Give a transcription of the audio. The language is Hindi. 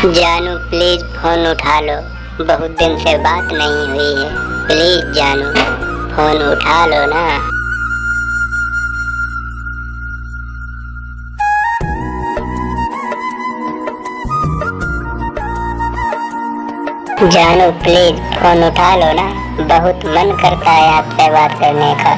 जानू प्लीज फोन उठा लो, बहुत दिन से बात नहीं हुई है। प्लीज जानू फोन उठा लो ना। जानू प्लीज फोन उठा लो ना, बहुत मन करता है आपसे बात करने का।